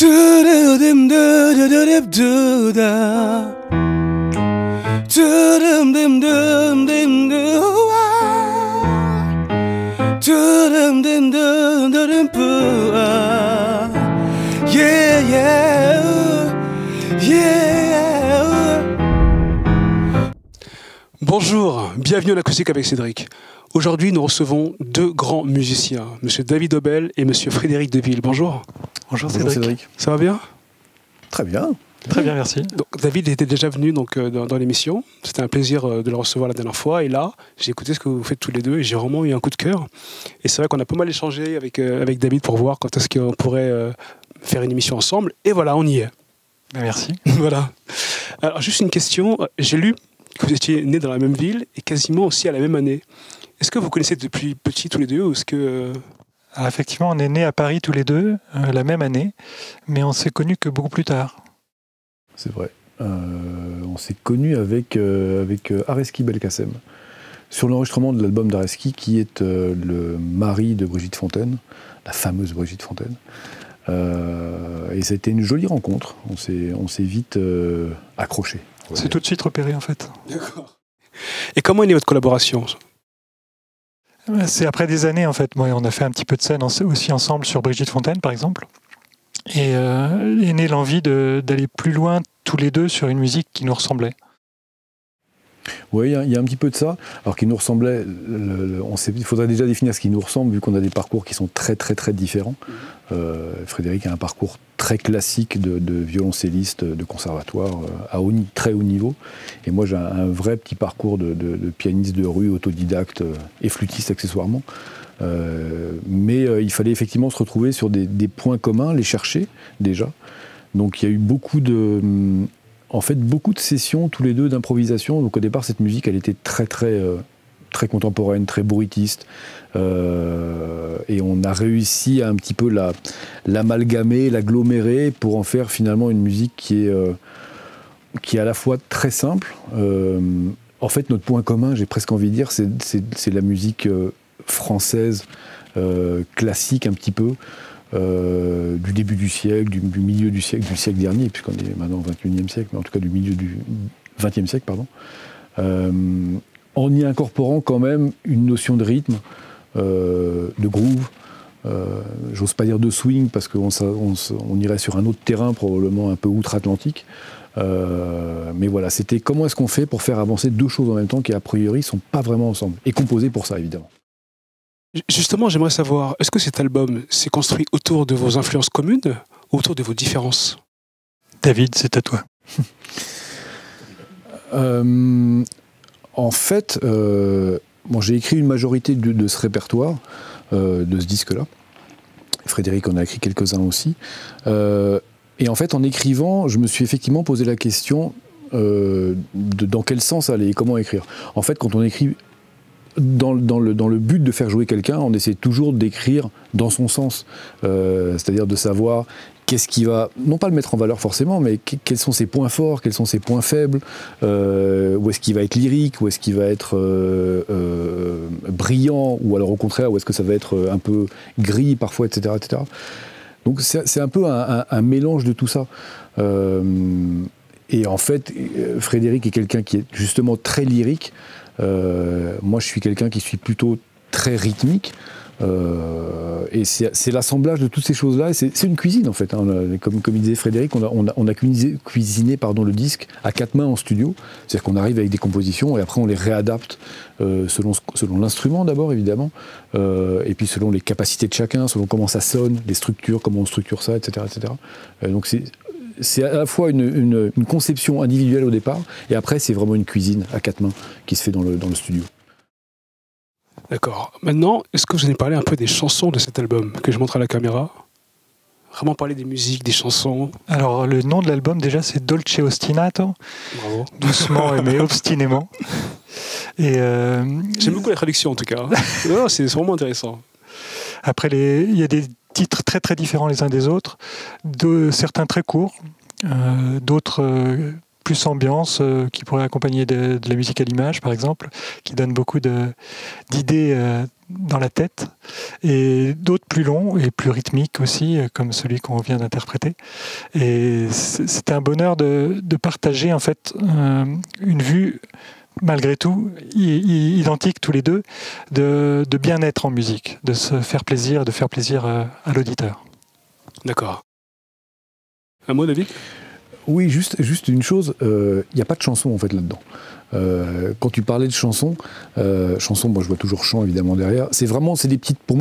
Yeah, yeah, yeah. Bonjour, bienvenue à l'Acoustique avec Cédric. Aujourd'hui, nous recevons deux grands musiciens, Monsieur David Obel et Monsieur Frédéric Deville. Bonjour. Bonjour Cédric. Ça va bien? Très bien. Très bien, merci. Donc, David était déjà venu dans l'émission. C'était un plaisir de le recevoir la dernière fois. Et là, j'ai écouté ce que vous faites tous les deux et j'ai vraiment eu un coup de cœur. Et c'est vrai qu'on a pas mal échangé avec David pour voir quand est-ce qu'on pourrait faire une émission ensemble. Et voilà, on y est. Merci. Voilà. Alors, juste une question. J'ai lu que vous étiez nés dans la même ville et quasiment aussi à la même année. Est-ce que vous connaissez depuis petit tous les deux ou est-ce que... Alors, effectivement, on est nés à Paris tous les deux, la même année, mais on s'est connus que beaucoup plus tard. C'est vrai. On s'est connus avec Areski Belkacem, sur l'enregistrement de l'album d'Areski, qui est le mari de Brigitte Fontaine, la fameuse Brigitte Fontaine. Et ça a été une jolie rencontre. On s'est vite accrochés. C'est tout de suite repéré, en fait. D'accord. Et comment est née votre collaboration ? C'est après des années, en fait. On a fait un petit peu de scène aussi ensemble sur Brigitte Fontaine, par exemple. Et est née l'envie d'aller plus loin, tous les deux, sur une musique qui nous ressemblait. Oui, il y a un petit peu de ça. Alors qu'il nous ressemblait, il faudrait déjà définir ce qui nous ressemble, vu qu'on a des parcours qui sont très très très différents. Frédéric a un parcours très classique de violoncelliste de conservatoire à très haut niveau. Et moi j'ai un vrai petit parcours de pianiste de rue, autodidacte et flûtiste accessoirement. Mais il fallait effectivement se retrouver sur des points communs, les chercher déjà. Donc il y a eu beaucoup de sessions tous les deux d'improvisation. Donc au départ cette musique elle était très contemporaine, très bruitiste. Et on a réussi à un petit peu l'amalgamer, l'agglomérer pour en faire finalement une musique qui est à la fois très simple. En fait notre point commun, j'ai presque envie de dire, c'est la musique française classique un petit peu, du début du siècle, du milieu du siècle dernier, puisqu'on est maintenant au XXIe siècle, mais en tout cas du milieu du XXe siècle, pardon, en y incorporant quand même une notion de rythme, de groove, j'ose pas dire de swing, parce qu'on irait sur un autre terrain, probablement un peu outre-Atlantique. Mais voilà, c'était comment est-ce qu'on fait pour faire avancer deux choses en même temps qui a priori sont pas vraiment ensemble, et composées pour ça évidemment. Justement, j'aimerais savoir, est-ce que cet album s'est construit autour de vos influences communes ou autour de vos différences ? David, c'est à toi. En fait, j'ai écrit une majorité de ce répertoire, de ce disque-là. Frédéric en a écrit quelques-uns aussi. Et en fait, en écrivant, je me suis effectivement posé la question dans quel sens aller et comment écrire. En fait, quand on écrit dans le but de faire jouer quelqu'un, on essaie toujours d'écrire dans son sens. C'est-à-dire de savoir qu'est-ce qui va, non pas le mettre en valeur forcément, mais quels sont ses points forts, quels sont ses points faibles, où est-ce qu'il va être lyrique, où est-ce qu'il va être brillant, ou alors au contraire, où est-ce que ça va être un peu gris parfois, etc. etc. Donc c'est un peu un mélange de tout ça. Et en fait, Frédéric est quelqu'un qui est justement très lyrique. Moi, je suis quelqu'un qui suis plutôt très rythmique. Et c'est l'assemblage de toutes ces choses-là. Et c'est une cuisine, en fait. Hein. Comme il disait Frédéric, on a cuisiné le disque à quatre mains en studio. C'est-à-dire qu'on arrive avec des compositions et après on les réadapte selon l'instrument d'abord, évidemment. Et puis selon les capacités de chacun, selon comment ça sonne, les structures, comment on structure ça, etc. etc. Donc c'est à la fois une conception individuelle au départ, et après c'est vraiment une cuisine à quatre mains qui se fait dans le studio. D'accord. Maintenant, est-ce que vous allez parler un peu des chansons de cet album que je montre à la caméra ? Vraiment parler des musiques, des chansons. Alors, le nom de l'album, déjà, c'est Dolce Ostinato. Bravo. Doucement mais obstinément. Et j'aime beaucoup la traduction, en tout cas. Non, c'est vraiment intéressant. Après, il y a des titres très très différents les uns des autres, certains très courts, d'autres plus ambiance, qui pourrait accompagner de la musique à l'image, par exemple, qui donne beaucoup d'idées dans la tête, et d'autres plus longs et plus rythmiques aussi, comme celui qu'on vient d'interpréter. Et c'était un bonheur de partager en fait une vue, malgré tout, identique tous les deux, de bien-être en musique, de se faire plaisir, de faire plaisir à l'auditeur. D'accord. Un mot, David ? Oui, juste une chose, il n'y a pas de chanson en fait là-dedans. Quand tu parlais de chansons, moi je vois toujours chant évidemment derrière. Pour moi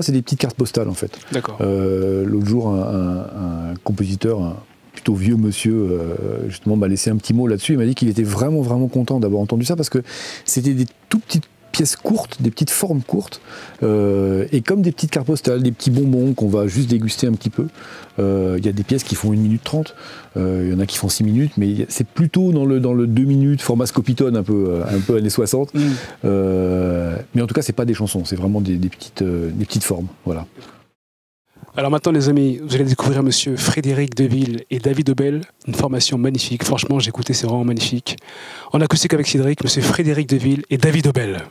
c'est des petites cartes postales en fait. D'accord. L'autre jour un compositeur, plutôt vieux monsieur, justement m'a laissé un petit mot là-dessus. Il m'a dit qu'il était vraiment vraiment content d'avoir entendu ça parce que c'était des tout petites pièces courtes, des petites formes courtes, et comme des petites cartes postales, des petits bonbons qu'on va juste déguster un petit peu. Il y a des pièces qui font 1 minute 30, il y en a qui font 6 minutes, mais c'est plutôt dans le 2 minutes, format Scopitone, un peu années 60. Mais en tout cas, c'est pas des chansons, c'est vraiment des petites formes. Voilà. Alors maintenant, les amis, vous allez découvrir monsieur Frédéric Deville et David Aubel, une formation magnifique. Franchement, j'ai écouté, c'est vraiment magnifique. En acoustique avec Cédric, monsieur Frédéric Deville et David Aubel.